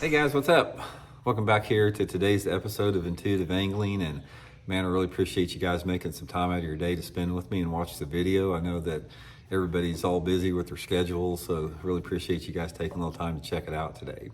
Hey guys, what's up? Welcome back here to today's episode of Intuitive Angling. And man, I really appreciate you guys making some time out of your day to spend with me and watch the video. I know that everybody's all busy with their schedules, so I really appreciate you guys taking a little time to check it out today.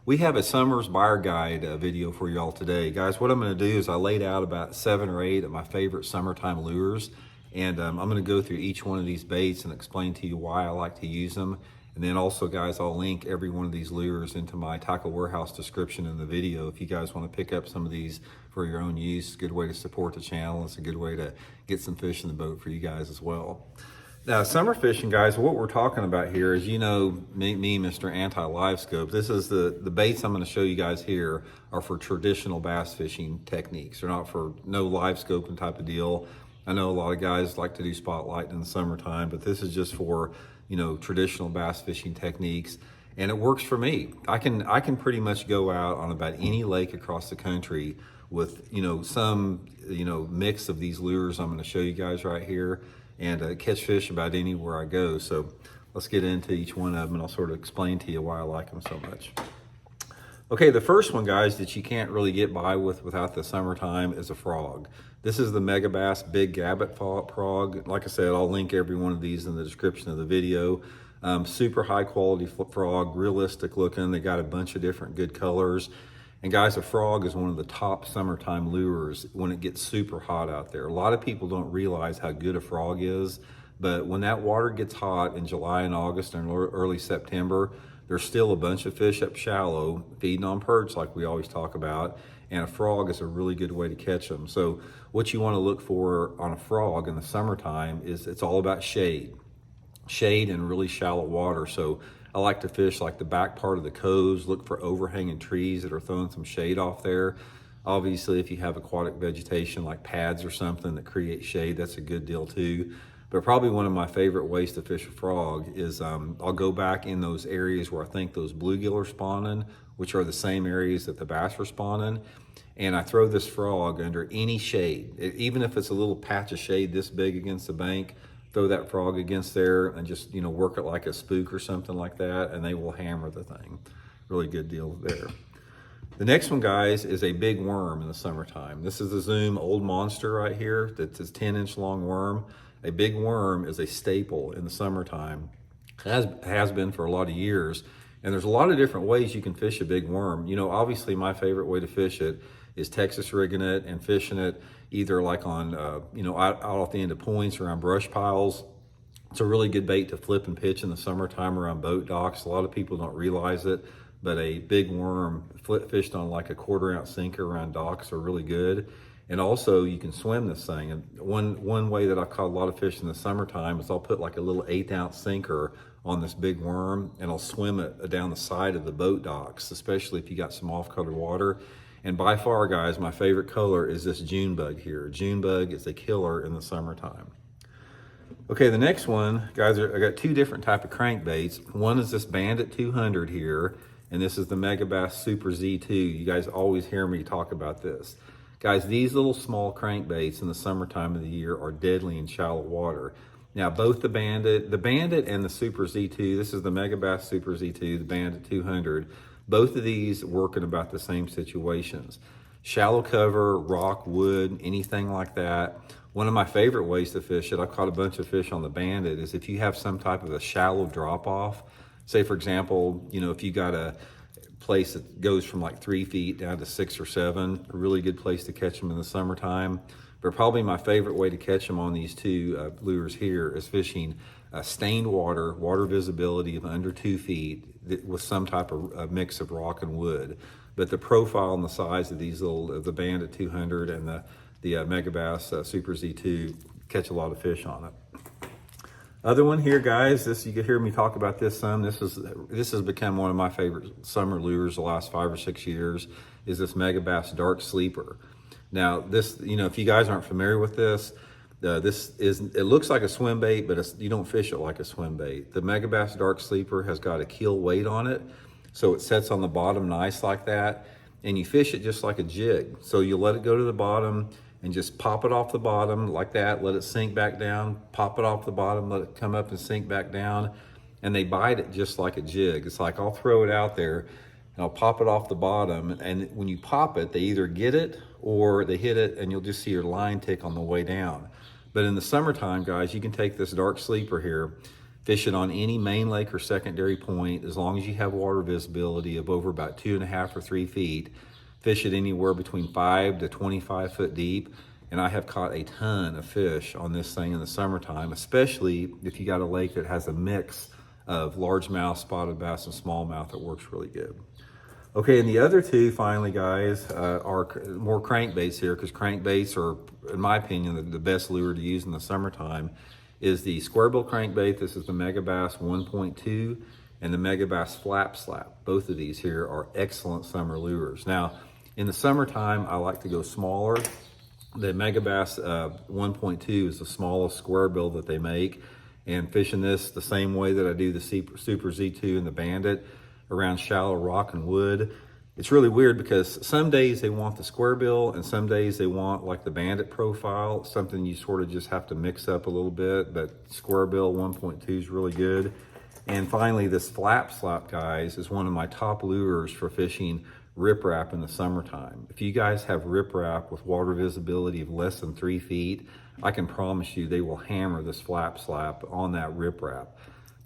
We have a summer's buyer guide video for y'all today. Guys, what I'm gonna do is I laid out about 7 or 8 of my favorite summertime lures, and I'm gonna go through each one of these baits and explain to you why I like to use them. And then also, guys, I'll link every one of these lures into my Tackle Warehouse description in the video. If you guys want to pick up some of these for your own use, it's a good way to support the channel. It's a good way to get some fish in the boat for you guys as well. Now, summer fishing, guys, what we're talking about here is, you know, me Mr. Anti-Live Scope. This is the baits I'm going to show you guys here are for traditional bass fishing techniques. They're not for no live scoping type of deal. I know a lot of guys like to do spotlight in the summertime, but this is just for, you know, traditional bass fishing techniques, and it works for me. I can pretty much go out on about any lake across the country with, you know, some, you know, mix of these lures I'm going to show you guys right here, and catch fish about anywhere I go. So let's get into each one of them, and I'll sort of explain to you why I like them so much. Okay, the first one, guys, that you can't really get by without the summertime is a frog. This is the Megabass Big Gabot frog. Like I said, I'll link every one of these in the description of the video. Super high quality frog, realistic looking. They got a bunch of different good colors. And guys, a frog is one of the top summertime lures when it gets super hot out there. A lot of people don't realize how good a frog is, but when that water gets hot in July and August and early September, there's still a bunch of fish up shallow feeding on perch like we always talk about, and a frog is a really good way to catch them. So what you want to look for on a frog in the summertime is it's all about shade and really shallow water. So I like to fish like the back part of the coves, look for overhanging trees that are throwing some shade off there. Obviously, if you have aquatic vegetation like pads or something that create shade, that's a good deal too. But probably one of my favorite ways to fish a frog is I'll go back in those areas where I think those bluegill are spawning, which are the same areas that the bass are spawning, and I throw this frog under any shade. Even if it's a little patch of shade this big against the bank, throw that frog against there and just, you know, work it like a spook or something like that, and they will hammer the thing. Really good deal there. The next one, guys, is a big worm in the summertime. This is the Zoom Old Monster right here. That's a 10-inch long worm. A big worm is a staple in the summertime. Has been for a lot of years. And there's a lot of different ways you can fish a big worm. You know, obviously my favorite way to fish it is Texas rigging it and fishing it either like on, you know, out off the end of points or on brush piles. It's a really good bait to flip and pitch in the summertime around boat docks. A lot of people don't realize it, but a big worm fished on like a 1/4 ounce sinker around docks are really good. And also you can swim this thing. And one way that I've caught a lot of fish in the summertime is I'll put like a little 1/8 ounce sinker on this big worm, and I'll swim it down the side of the boat docks, especially if you got some off-color water. And by far, guys, my favorite color is this June bug here. June bug is a killer in the summertime. Okay, the next one, guys, I got 2 different type of crankbaits. One is this Bandit 200 here, and this is the Megabass Super Z2. You guys always hear me talk about this. Guys, these little small crankbaits in the summertime of the year are deadly in shallow water. Now, both the Bandit and the Super Z2, this is the Megabass Super Z2, the Bandit 200, both of these work in about the same situations. Shallow cover, rock, wood, anything like that. One of my favorite ways to fish it, I've caught a bunch of fish on the Bandit, is if you have some type of a shallow drop off. Say, for example, you know, if you got a place that goes from like 3 feet down to 6 or 7, a really good place to catch them in the summertime. But probably my favorite way to catch them on these 2 lures here is fishing stained water visibility of under 2 feet with some type of mix of rock and wood. But the profile and the size of these the Bandit 200 and the Megabass Super Z2 catch a lot of fish on it. Other one here, guys, this, you can hear me talk about this some. This has become one of my favorite summer lures the last 5 or 6 years, is this Megabass Dark Sleeper. Now this, you know, if you guys aren't familiar with this, it looks like a swim bait, but you don't fish it like a swim bait. The Megabass Dark Sleeper has got a keel weight on it, so it sets on the bottom nice like that, and you fish it just like a jig. So you let it go to the bottom and just pop it off the bottom like that, let it sink back down, pop it off the bottom, let it come up and sink back down, and they bite it just like a jig. It's like I'll throw it out there, and I'll pop it off the bottom. And when you pop it, they either get it or they hit it, and you'll just see your line tick on the way down. But in the summertime, guys, you can take this dark sleeper here, fish it on any main lake or secondary point, as long as you have water visibility of over about 2.5 or 3 feet. Fish it anywhere between 5 to 25 foot deep. And I have caught a ton of fish on this thing in the summertime, especially if you got a lake that has a mix of largemouth, spotted bass, and smallmouth. It works really good. Okay, and the other two, finally, guys, are more crankbaits here, because crankbaits are, in my opinion, the best lure to use in the summertime, is the square bill crankbait. This is the Megabass 1.2 and the Megabass Flapslap. Both of these here are excellent summer lures. Now, in the summertime, I like to go smaller. The Megabass 1.2 is the smallest square bill that they make, and fishing this the same way that I do the Super Z2 and the Bandit, around shallow rock and wood. It's really weird because some days they want the square bill and some days they want like the Bandit profile, something you sort of just have to mix up a little bit, but square bill 1.2 is really good. And finally, this Flapslap, guys, is one of my top lures for fishing Ripwrap in the summertime. If you guys have Ripwrap with water visibility of less than 3 feet, I can promise you they will hammer this Flapslap on that Ripwrap.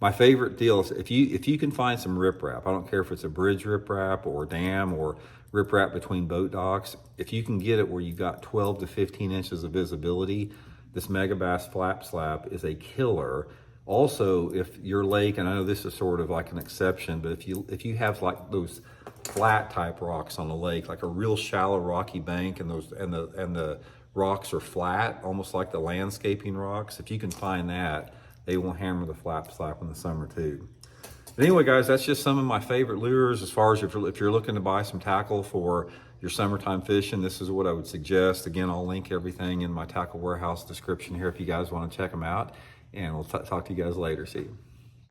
My favorite deal is if you can find some Ripwrap, I don't care if it's a bridge Ripwrap or dam or Ripwrap between boat docks, if you can get it where you got 12 to 15 inches of visibility, this Megabass Flapslap is a killer. Also, if your lake, and I know this is sort of like an exception, but if you have like those flat type rocks on the lake, like a real shallow rocky bank, and the rocks are flat, almost like the landscaping rocks, if you can find that, they will hammer the Flapslap in the summer too. But anyway, guys, that's just some of my favorite lures. As far as if you're looking to buy some tackle for your summertime fishing, this is what I would suggest. Again, I'll link everything in my Tackle Warehouse description here if you guys want to check them out. And we'll talk to you guys later. See you.